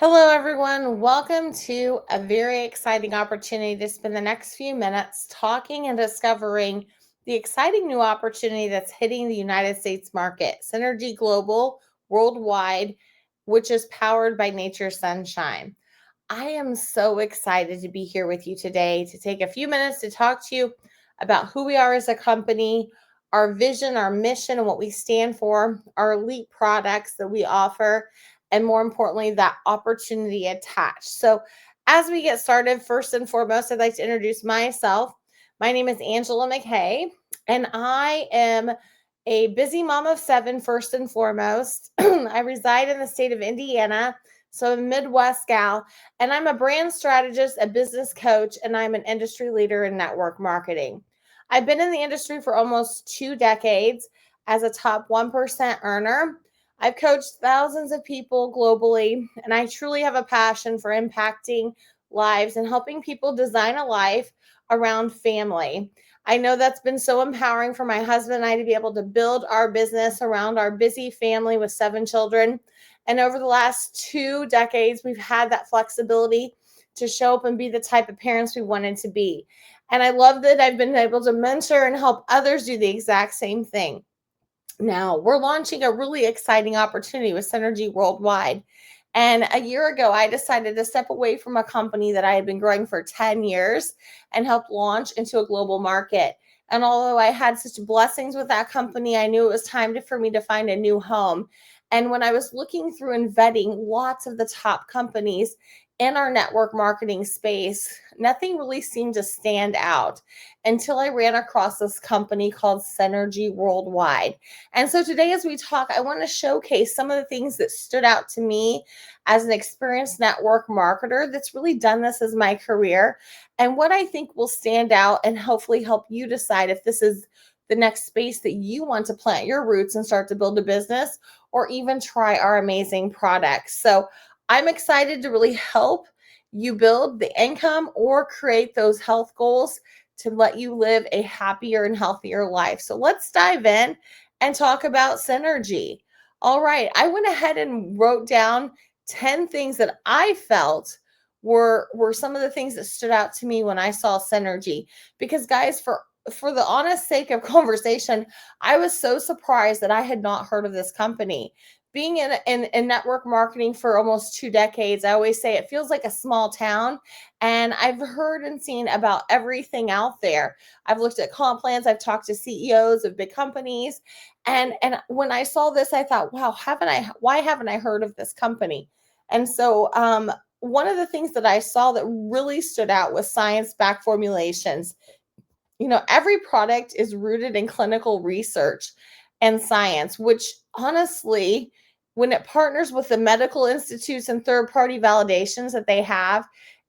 Hello, everyone. Welcome to a very exciting opportunity to spend the next few minutes talking and discovering the exciting new opportunity that's hitting the United States market, Synergy Global Worldwide, which is powered by Nature's Sunshine. I am so excited to be here with you today to take a few minutes to talk to you about who we are as a company, our vision, our mission, and what we stand for, our elite products that we offer, and more importantly, that opportunity attached. So, as we get started, first and foremost, I'd like to introduce myself. My name is Angela McKay, and I am a busy mom of seven, first and foremost. I reside in the state of Indiana, so I'm a Midwest gal, and I'm a brand strategist, a business coach, and I'm an industry leader in network marketing. I've been in the industry for almost 2 decades as a top 1% earner. I've coached thousands of people globally, and I truly have a passion for impacting lives and helping people design a life around family. I know that's been so empowering for my husband and I to be able to build our business around our busy family with 7 children. And over the last 2 decades, we've had that flexibility to show up and be the type of parents we wanted to be. And I love that I've been able to mentor and help others do the exact same thing. Now, we're launching a really exciting opportunity with Synergy Worldwide. And a year ago, I decided to step away from a company that I had been growing for 10 years and help launch into a global market. And although I had such blessings with that company, I knew it was for me to find a new home. And when I was looking through and vetting lots of the top companies in our network marketing space, nothing really seemed to stand out until I ran across this company called Synergy Worldwide. And so today, as we talk, I want to showcase some of the things that stood out to me as an experienced network marketer that's really done this as my career, and what I think will stand out and hopefully help you decide if this is the next space that you want to plant your roots and start to build a business or even try our amazing products. So I'm excited to really help you build the income or create those health goals to let you live a happier and healthier life. So let's dive in and talk about synergy. All right, I went ahead and wrote down 10 things that I felt were some of the things that stood out to me when I saw synergy. Because guys, for the honest sake of conversation, I was so surprised that I had not heard of this company. Being in network marketing for almost 2 decades, I always say it feels like a small town. And I've heard and seen about everything out there. I've looked at comp plans, I've talked to CEOs of big companies. And when I saw this, I thought, wow, why haven't I heard of this company? And so one of the things that I saw that really stood out was science-backed formulations. Every product is rooted in clinical research and science, which honestly, when it partners with the medical institutes and third party validations that they have,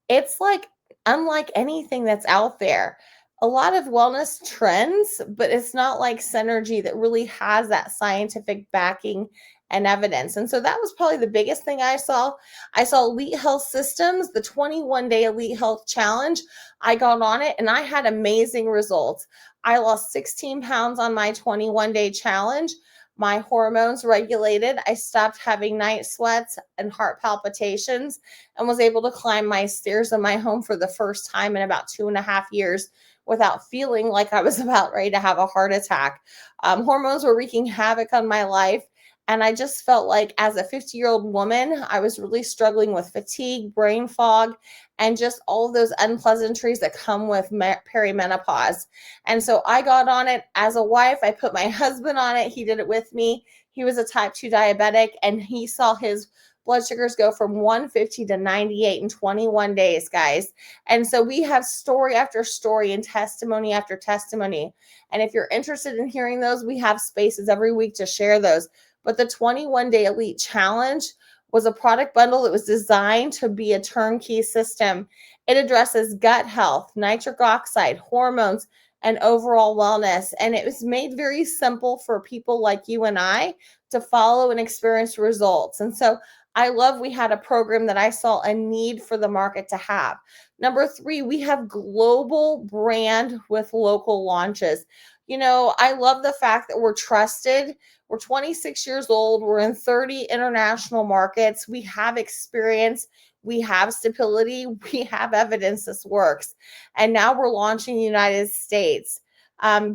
it's like unlike anything that's out there. A lot of wellness trends, but it's not like Synergy that really has that scientific backing and evidence. And so that was probably the biggest thing I saw. I saw Elite Health Systems, the 21-day Elite Health Challenge. I got on it and I had amazing results. I lost 16 pounds on my 21-day challenge. My hormones regulated. I stopped having night sweats and heart palpitations and was able to climb my stairs in my home for the first time in about 2.5 years without feeling like I was about ready to have a heart attack. Hormones were wreaking havoc on my life. And I just felt like as a 50-year-old woman, I was really struggling with fatigue, brain fog, and just all of those unpleasantries that come with perimenopause. And so I got on it as a wife. I put my husband on it. He did it with me. He was a type 2 diabetic, and he saw his blood sugars go from 150 to 98 in 21 days, guys. And so we have story after story and testimony after testimony. And if you're interested in hearing those, we have spaces every week to share those. But the 21-day Elite Challenge was a product bundle that was designed to be a turnkey system. It addresses gut health, nitric oxide, hormones, and overall wellness. And it was made very simple for people like you and I to follow and experience results. And so I love we had a program that I saw a need for the market to have. Number 3, we have global brand with local launches. I love the fact that we're trusted. We're 26 years old. We're in 30 international markets. We have experience. We have stability. We have evidence this works. And now we're launching the United States.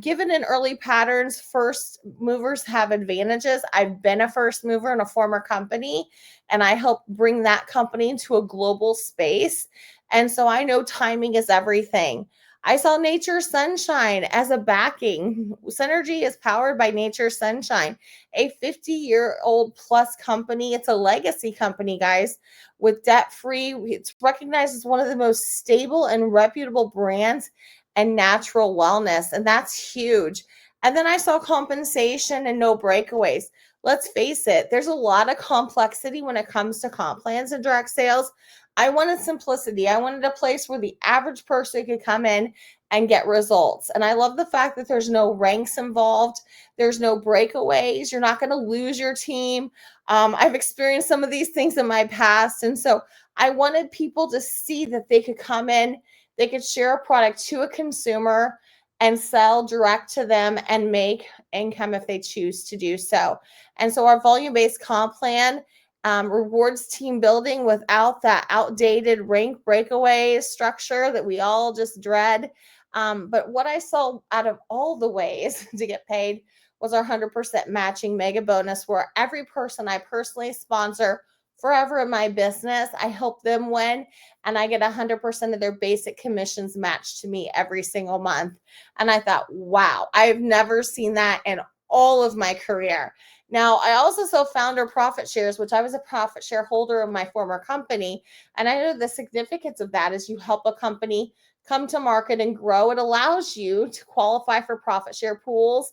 Given in early patterns, first movers have advantages. I've been a first mover in a former company, and I helped bring that company into a global space. And so I know timing is everything. I saw Nature Sunshine as a backing. Synergy is powered by Nature Sunshine, a 50-year-old plus company. It's a legacy company, guys, with debt free. It's recognized as one of the most stable and reputable brands and natural wellness. And that's huge. And then I saw compensation and no breakaways. Let's face it, there's a lot of complexity when it comes to comp plans and direct sales. I wanted simplicity. I wanted a place where the average person could come in and get results. And I love the fact that there's no ranks involved. There's no breakaways. You're not going to lose your team. I've experienced some of these things in my past. And so I wanted people to see that they could come in, they could share a product to a consumer and sell direct to them and make income if they choose to do so. And so our volume-based comp plan rewards team building without that outdated rank breakaway structure that we all just dread. But what I saw out of all the ways to get paid was our 100% matching mega bonus, where every person I personally sponsor forever in my business, I help them win, and I get 100% of their basic commissions matched to me every single month. And I thought, wow, I've never seen that in all of my career. Now, I also saw founder profit shares, which I was a profit shareholder in my former company. And I know the significance of that is you help a company come to market and grow. It allows you to qualify for profit share pools,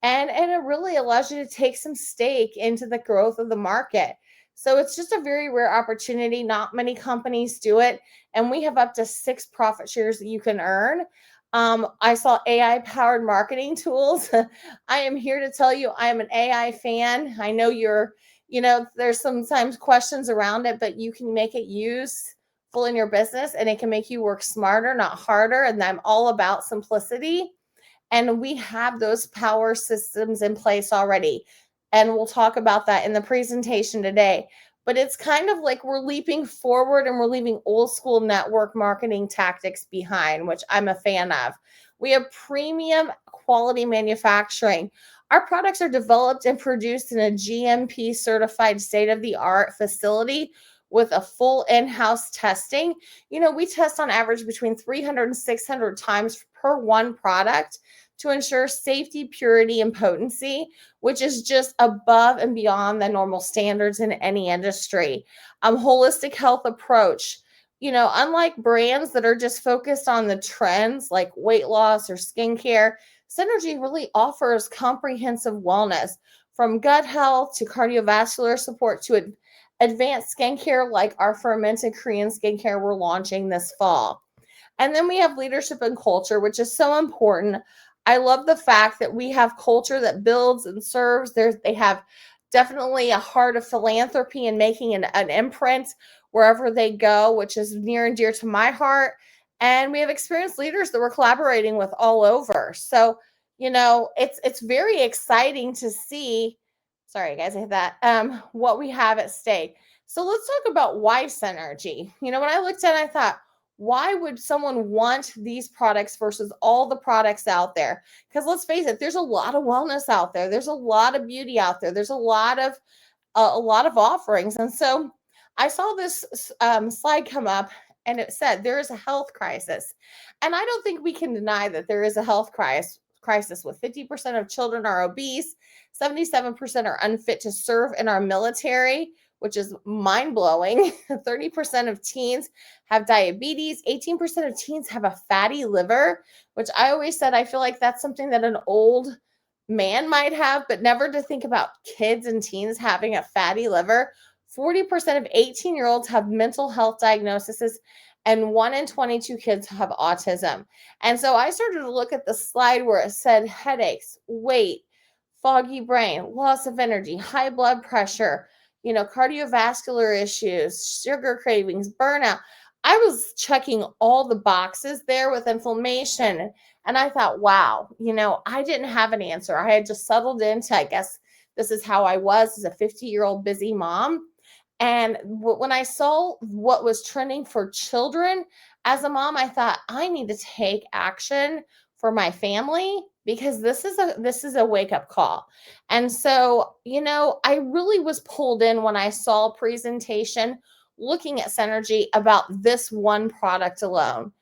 and it really allows you to take some stake into the growth of the market. So it's just a very rare opportunity. Not many companies do it. And we have up to 6 profit shares that you can earn. I saw AI powered marketing tools. I am here to tell you I am an AI fan. I know there's sometimes questions around it, but you can make it useful in your business, and it can make you work smarter, not harder. And I'm all about simplicity. And we have those power systems in place already. And we'll talk about that in the presentation today. But it's kind of like we're leaping forward and we're leaving old school network marketing tactics behind, which I'm a fan of. We have premium quality manufacturing. Our products are developed and produced in a GMP certified state of the art facility with a full in house testing. We test on average between 300 and 600 times per one product to ensure safety, purity, and potency, which is just above and beyond the normal standards in any industry. Holistic health approach. Unlike brands that are just focused on the trends like weight loss or skincare, Synergy really offers comprehensive wellness from gut health to cardiovascular support to advanced skincare like our fermented Korean skincare we're launching this fall. And then we have leadership and culture, which is so important. I love the fact that we have culture that builds and serves. They have definitely a heart of philanthropy and making an imprint wherever they go, which is near and dear to my heart. And we have experienced leaders that we're collaborating with all over. So, it's very exciting to see. Sorry, guys, I hit that. What we have at stake. So let's talk about why synergy. When I looked at it, I thought, why would someone want these products versus all the products out there? Because let's face it, there's a lot of wellness out there. There's a lot of beauty out there. There's a lot of offerings. And so I saw this slide come up, and it said there is a health crisis. And I don't think we can deny that there is a health crisis with 50% of children are obese, 77% are unfit to serve in our military, which is mind blowing. 30% of teens have diabetes. 18% of teens have a fatty liver, which I always said I feel like that's something that an old man might have, but never to think about kids and teens having a fatty liver. 40% of 18-year-olds have mental health diagnoses, and 1 in 22 kids have autism. And so I started to look at the slide where it said headaches, weight, foggy brain, loss of energy, high blood pressure, cardiovascular issues, sugar cravings, burnout. I was checking all the boxes there with inflammation. And I thought, wow, I didn't have an answer. I had just settled into, I guess this is how I was as a 50-year-old busy mom. And when I saw what was trending for children as a mom, I thought I need to take action for my family because this is a wake up call. And so, I really was pulled in when I saw a presentation looking at Synergy about this one product alone.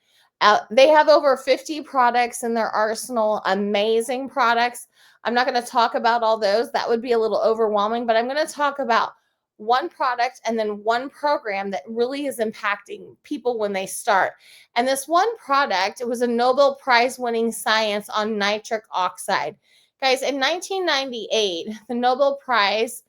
They have over 50 products in their arsenal, amazing products. I'm not going to talk about all those. That would be a little overwhelming, but I'm going to talk about one product and then one program that really is impacting people when they start. And this one product, it was a Nobel Prize winning science on nitric oxide. Guys, in 1998, the Nobel Prize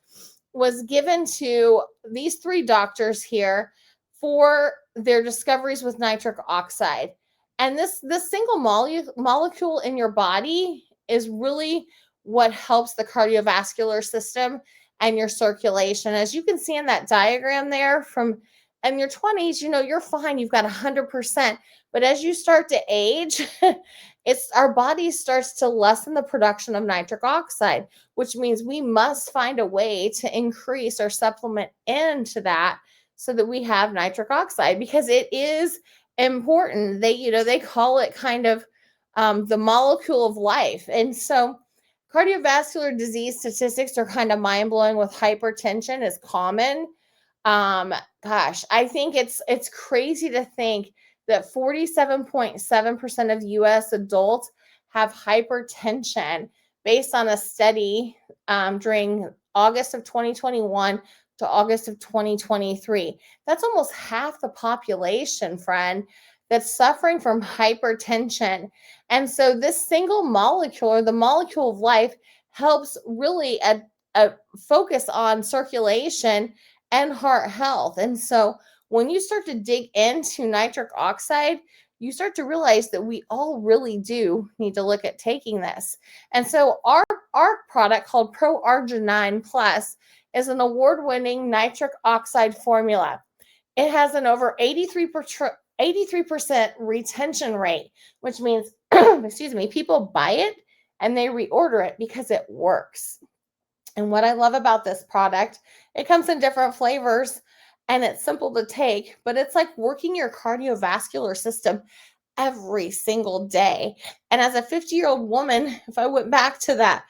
was given to these three doctors here for their discoveries with nitric oxide. And this single molecule in your body is really what helps the cardiovascular system and your circulation. As you can see in that diagram there, from in your 20s, you're fine. You've got 100%. But as you start to age, it's our body starts to lessen the production of nitric oxide, which means we must find a way to increase or supplement into that so that we have nitric oxide because it is important. They call it kind of the molecule of life. And so cardiovascular disease statistics are kind of mind blowing with hypertension is common. Gosh, I think it's crazy to think that 47.7% of US adults have hypertension based on a study during August of 2021 to August of 2023. That's almost half the population, friend, that's suffering from hypertension. And so this single molecule or the molecule of life helps really focus on circulation and heart health. And so when you start to dig into nitric oxide, you start to realize that we all really do need to look at taking this. And so our product called Pro Arginine Plus is an award-winning nitric oxide formula. It has an over 83% retention rate, which means, excuse me, people buy it and they reorder it because it works. And what I love about this product, it comes in different flavors and it's simple to take, but it's like working your cardiovascular system every single day. And as a 50-year-old woman, if I went back to that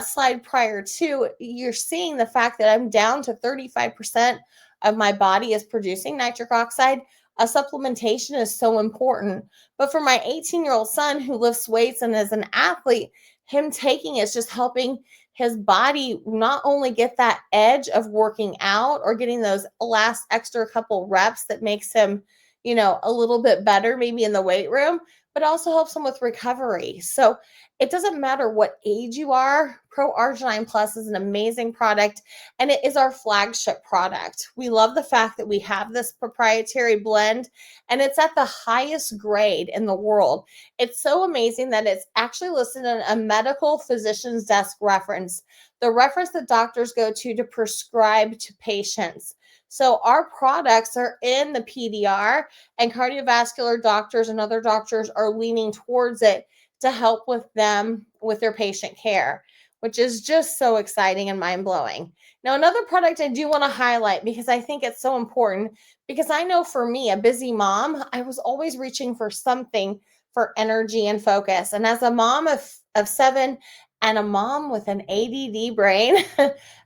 slide prior to, you're seeing the fact that I'm down to 35% of my body is producing nitric oxide. A supplementation is so important. But for my 18-year-old son who lifts weights and is an athlete, him taking it's just helping his body not only get that edge of working out or getting those last extra couple reps that makes him, a little bit better maybe in the weight room, but also helps him with recovery. So it doesn't matter what age you are. Pro Arginine Plus is an amazing product and it is our flagship product. We love the fact that we have this proprietary blend and it's at the highest grade in the world. It's so amazing that it's actually listed in a medical physician's desk reference, the reference that doctors go to prescribe to patients. So our products are in the PDR and cardiovascular doctors and other doctors are leaning towards it to help with them with their patient care, which is just so exciting and mind-blowing. Now, another product I do want to highlight because I think it's so important because I know for me, a busy mom, I was always reaching for something for energy and focus. And as a mom of 7 and a mom with an ADD brain,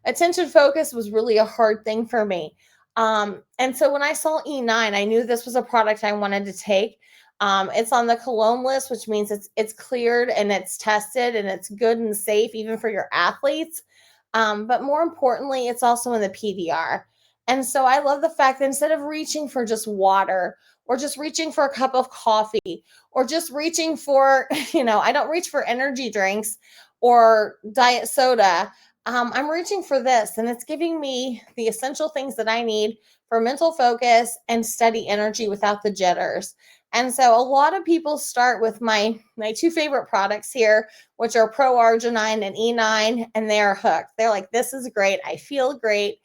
attention focus was really a hard thing for me. And so when I saw E9, I knew this was a product I wanted to take. It's on the cologne list, which means it's cleared and it's tested and it's good and safe even for your athletes. But more importantly, it's also in the PDR. And so I love the fact that instead of reaching for just water or just reaching for a cup of coffee or just reaching for, I don't reach for energy drinks or diet soda. I'm reaching for this and it's giving me the essential things that I need for mental focus and steady energy without the jitters. And so a lot of people start with my two favorite products here, which are Pro Arginine and E9, and they're hooked. They're like, this is great. I feel great.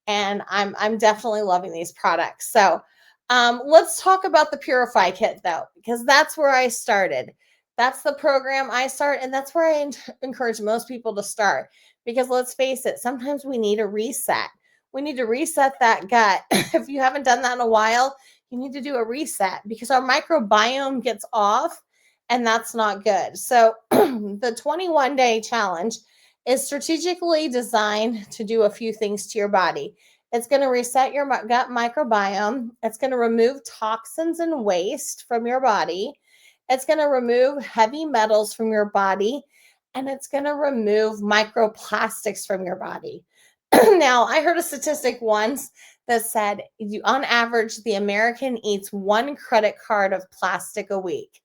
And I'm definitely loving these products. So Let's talk about the Purify Kit though, because that's where I started. That's the program I start, and that's where I encourage most people to start. Because let's face it, sometimes we need a reset. We need to reset that gut. If you haven't done that in a while, you need to do a reset because our microbiome gets off, and that's not good. So, the 21-day challenge is strategically designed to do a few things to your body. It's going to reset your gut microbiome. It's going to remove toxins and waste from your body. It's going to remove heavy metals from your body. And it's going to remove microplastics from your body. Now, I heard a statistic once that said, on average, the American eats one credit card of plastic a week.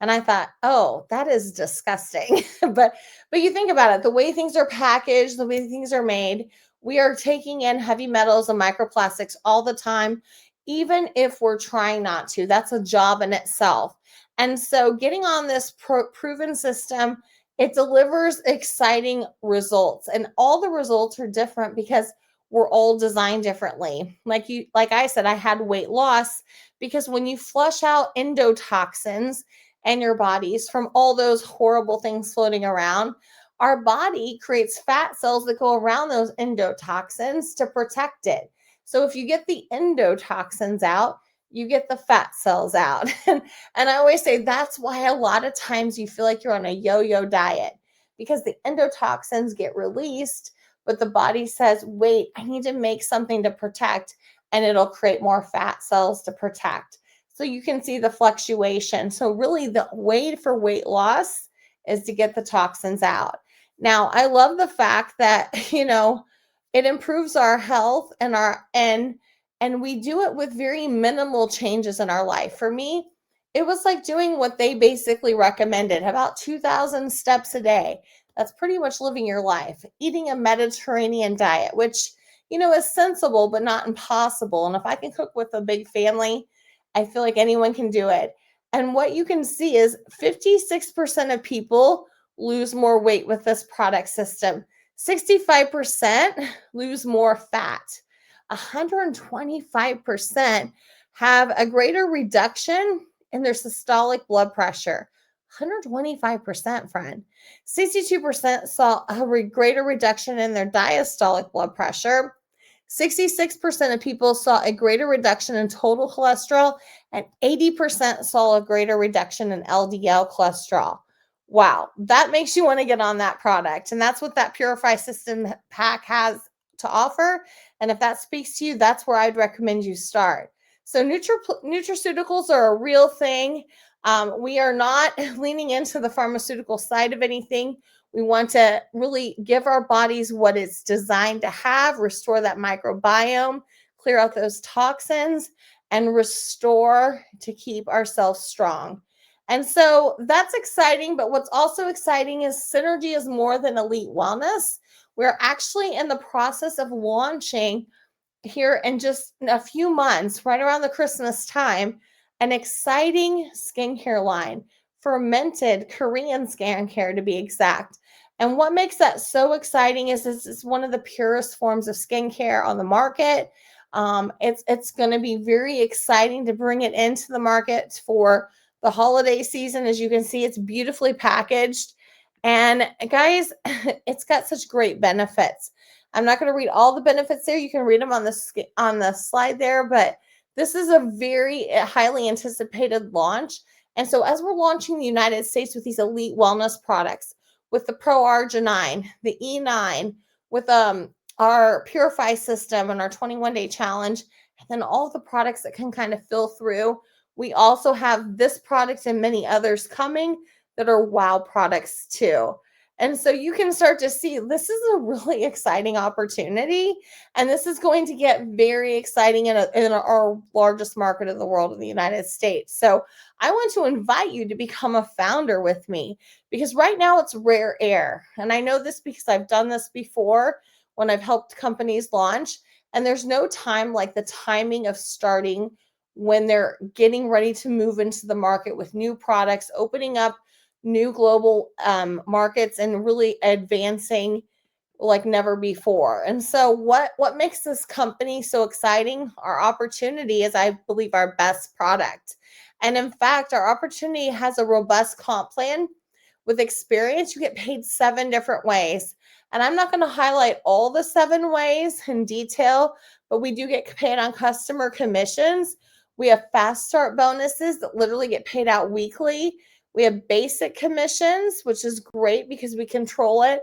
And I thought, oh, that is disgusting. but you think about it, the way things are packaged, the way things are made, we are taking in heavy metals and microplastics all the time, even if we're trying not to. That's a job in itself. And so getting on this proven system, it delivers exciting results. And all the results are different because we're all designed differently. Like I said, I had weight loss because when you flush out endotoxins and your bodies from all those horrible things floating around, our body creates fat cells that go around those endotoxins to protect it. So if you get the endotoxins out, you get the fat cells out. And I always say that's why a lot of times you feel like you're on a yo-yo diet because the endotoxins get released, but the body says, wait, I need to make something to protect, and it'll create more fat cells to protect. So you can see the fluctuation. So really the way for weight loss is to get the toxins out. Now, I love the fact that, it improves our health and we do it with very minimal changes in our life. For me, it was like doing what they basically recommended, about 2,000 steps a day. That's pretty much living your life, eating a Mediterranean diet, which, is sensible, but not impossible. And if I can cook with a big family, I feel like anyone can do it. And what you can see is 56% of people lose more weight with this product system. 65% lose more fat. 125% have a greater reduction in their systolic blood pressure. 125%, friend. 62% saw a greater reduction in their diastolic blood pressure. 66% of people saw a greater reduction in total cholesterol, and 80% saw a greater reduction in LDL cholesterol. Wow, that makes you want to get on that product. And that's what that Purify System pack has to offer. And if that speaks to you, that's where I'd recommend you start. So nutraceuticals are a real thing. We are not leaning into the pharmaceutical side of anything. We want to really give our bodies what it's designed to have, restore that microbiome, clear out those toxins, and restore to keep ourselves strong. And so that's exciting. But what's also exciting is Synergy is more than elite wellness. We're actually in the process of launching here in just a few months, right around the Christmas time, an exciting skincare line, fermented Korean skincare to be exact. And what makes that so exciting is it's one of the purest forms of skincare on the market. It's going to be very exciting to bring it into the market for the holiday season. As you can see, it's beautifully packaged. And guys, it's got such great benefits. I'm not going to read all the benefits there. You can read them on the slide there, but this is a very highly anticipated launch. And so as we're launching the United States with these elite wellness products, with the Pro Arginine, the E9, with our Purify system and our 21-day challenge, and then all the products that can kind of fill through, we also have this product and many others coming that are wow products too. And so you can start to see this is a really exciting opportunity. And this is going to get very exciting in our largest market in the world, in the United States. So I want to invite you to become a founder with me, because right now it's rare air. And I know this because I've done this before when I've helped companies launch. And there's no time like the timing of starting when they're getting ready to move into the market with new products, opening up new global markets, and really advancing like never before. And so what makes this company so exciting? Our opportunity is, I believe, our best product. And in fact, our opportunity has a robust comp plan. With experience, you get paid 7 different ways. And I'm not going to highlight all the 7 ways in detail, but we do get paid on customer commissions. We have fast start bonuses that literally get paid out weekly. We have basic commissions, which is great because we control it.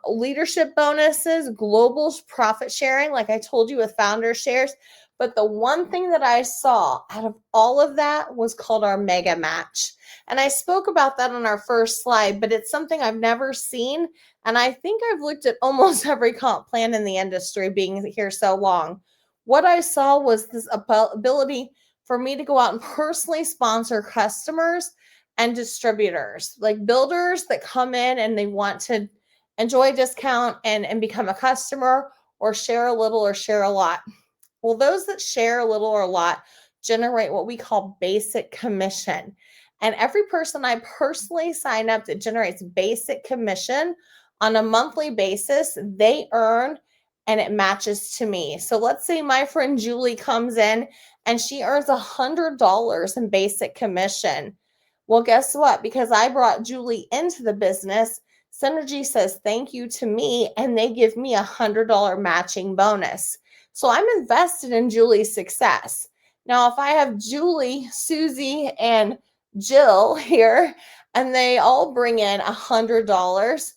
Leadership bonuses, global profit sharing, like I told you, with founder shares. But the one thing that I saw out of all of that was called our mega match. And I spoke about that on our first slide, but it's something I've never seen. And I think I've looked at almost every comp plan in the industry, being here so long. What I saw was this ability for me to go out and personally sponsor customers and distributors, like builders that come in and they want to enjoy a discount and become a customer, or share a little or share a lot. Well, those that share a little or a lot generate what we call basic commission. And every person I personally sign up that generates basic commission on a monthly basis, they earn, and it matches to me. So let's say my friend Julie comes in and she earns $100 in basic commission. Well, guess what? Because I brought Julie into the business, Synergy says thank you to me, and they give me $100 matching bonus. So I'm invested in Julie's success. Now, if I have Julie, Susie, and Jill here, and they all bring in $100,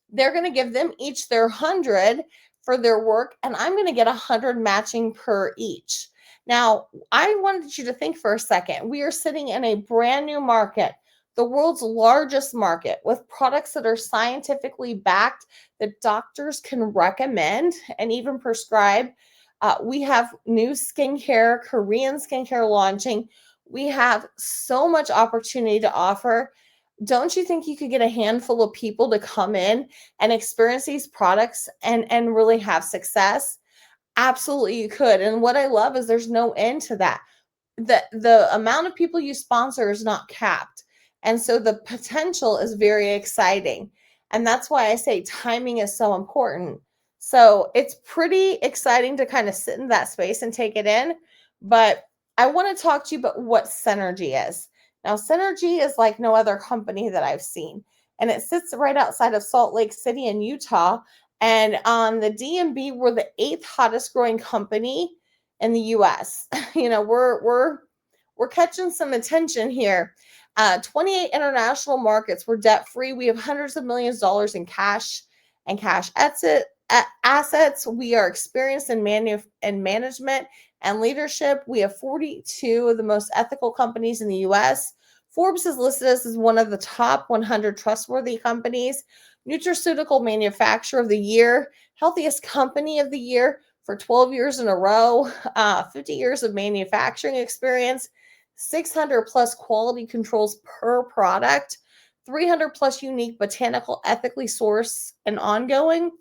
they're going to give them each their 100 for their work, and I'm going to get 100 matching per each. Now, I wanted you to think for a second. We are sitting in a brand new market, the world's largest market, with products that are scientifically backed, that doctors can recommend and even prescribe. We have new skincare, Korean skincare launching. We have so much opportunity to offer. Don't you think you could get a handful of people to come in and experience these products and really have success? Absolutely, you could. And what I love is there's no end to that. The amount of people you sponsor is not capped. And so the potential is very exciting. And that's why I say timing is so important. So it's pretty exciting to kind of sit in that space and take it in. But I want to talk to you about what Synergy is. Now, Synergy is like no other company that I've seen. And it sits right outside of Salt Lake City in Utah. And on the DMB, we're the 8th hottest growing company in the US. You know, we're catching some attention here. 28 international markets. We're debt free. We have hundreds of millions of dollars in cash and cash assets. We are experienced in management and leadership. We have 42 of the most ethical companies in the US. Forbes has listed us as one of the top 100 trustworthy companies, nutraceutical manufacturer of the year, healthiest company of the year for 12 years in a row, 50 years of manufacturing experience, 600 plus quality controls per product, 300 plus unique botanical ethically sourced and ongoing.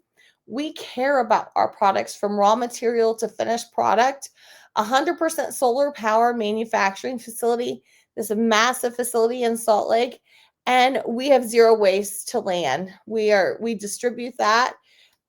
We care about our products from raw material to finished product. 100% solar power manufacturing facility, this massive facility in Salt Lake, and we have zero waste to land. We distribute that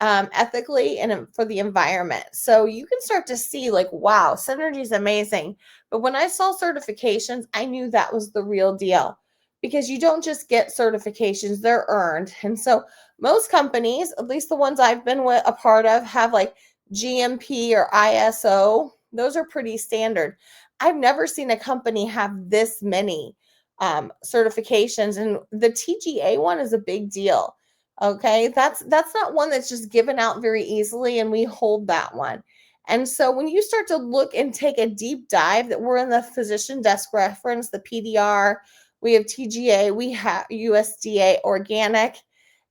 ethically and for the environment. So you can start to see like, wow, Synergy is amazing. But when I saw certifications, I knew that was the real deal, because you don't just get certifications, they're earned. And so most companies, at least the ones I've been a part of, have like GMP or ISO. Those are pretty standard. I've never seen a company have this many certifications, and the TGA one is a big deal. Okay, that's not one that's just given out very easily, and we hold that one. And so when you start to look and take a deep dive, that we're in the physician desk reference, the PDR, we have TGA, we have USDA organic,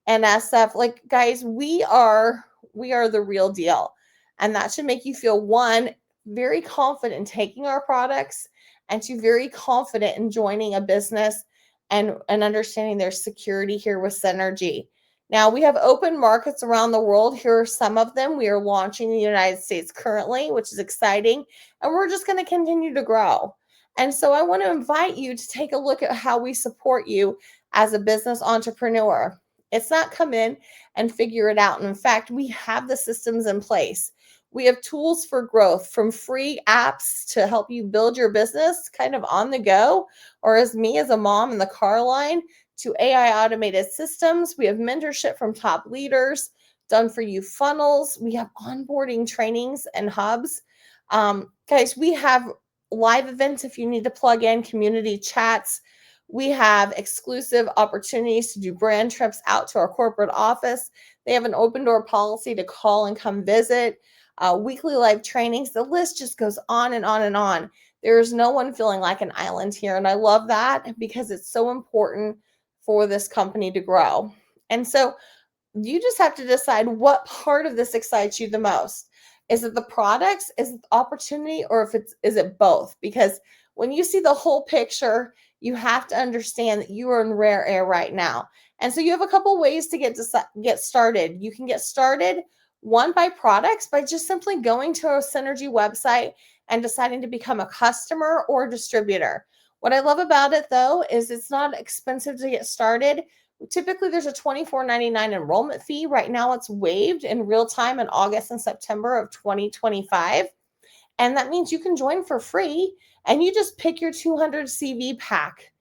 NSF. Like, guys, we are the real deal. And that should make you feel, one, very confident in taking our products, and two, very confident in joining a business and understanding their security here with Synergy. Now, we have open markets around the world. Here are some of them. We are launching in the United States currently, which is exciting, and we're just going to continue to grow. And so I want to invite you to take a look at how we support you as a business entrepreneur. It's not come in and figure it out. And in fact, we have the systems in place. We have tools for growth, from free apps to help you build your business kind of on the go, or as me as a mom in the car line, to AI automated systems. We have mentorship from top leaders, done for you funnels. We have onboarding trainings and hubs. Guys, we have live events if you need to plug in, community chats. We have exclusive opportunities to do brand trips out to our corporate office. They have an open door policy to call and come visit, weekly live trainings. The list just goes on and on and on. There is no one feeling like an island here. And I love that because it's so important for this company to grow. And so you just have to decide what part of this excites you the most. Is it the products, is it the opportunity, or if it's is it both? Because when you see the whole picture, you have to understand that you are in rare air right now. And so you have a couple ways to get started. You can get started, one, by products, by just simply going to a Synergy website and deciding to become a customer or distributor. What I love about it, though, is it's not expensive to get started. Typically, there's a $24.99 enrollment fee. Right now, it's waived in real time in August and September of 2025. And that means you can join for free and you just pick your 200 CV pack.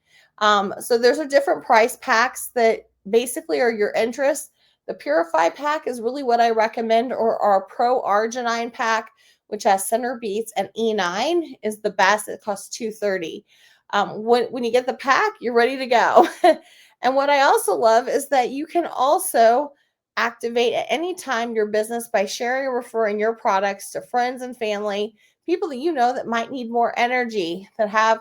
So there's a different price packs that basically are your interest. The Purify pack is really what I recommend, or our Pro Arginine pack, which has center beats and E9, is the best. It costs $230. When you get the pack, you're ready to go. And what I also love is that you can also activate at any time your business by sharing or referring your products to friends and family, people that you know that might need more energy, that have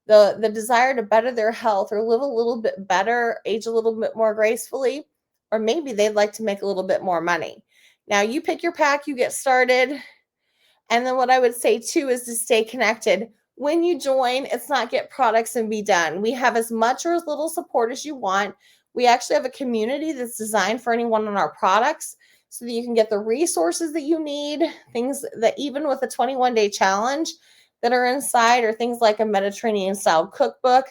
the desire to better their health or live a little bit better, age a little bit more gracefully, or maybe they'd like to make a little bit more money. Now you pick your pack, you get started. And then what I would say too is to stay connected. When you join, it's not get products and be done. We have as much or as little support as you want. We actually have a community that's designed for anyone on our products so that you can get the resources that you need, things that even with a 21-day challenge that are inside, or things like a Mediterranean style cookbook,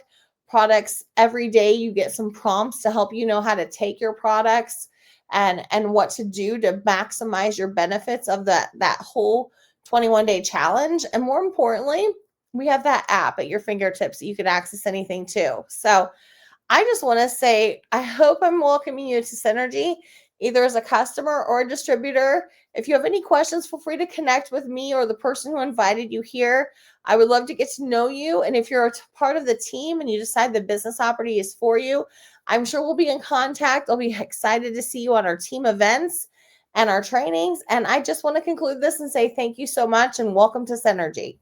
products every day. You get some prompts to help you know how to take your products and what to do to maximize your benefits of that whole 21-day challenge. And more importantly, we have that app at your fingertips that you can access anything too. So I just want to say, I hope I'm welcoming you to Synergy, either as a customer or a distributor. If you have any questions, feel free to connect with me or the person who invited you here. I would love to get to know you. And if you're a part of the team and you decide the business opportunity is for you, I'm sure we'll be in contact. I'll be excited to see you on our team events and our trainings. And I just want to conclude this and say thank you so much and welcome to Synergy.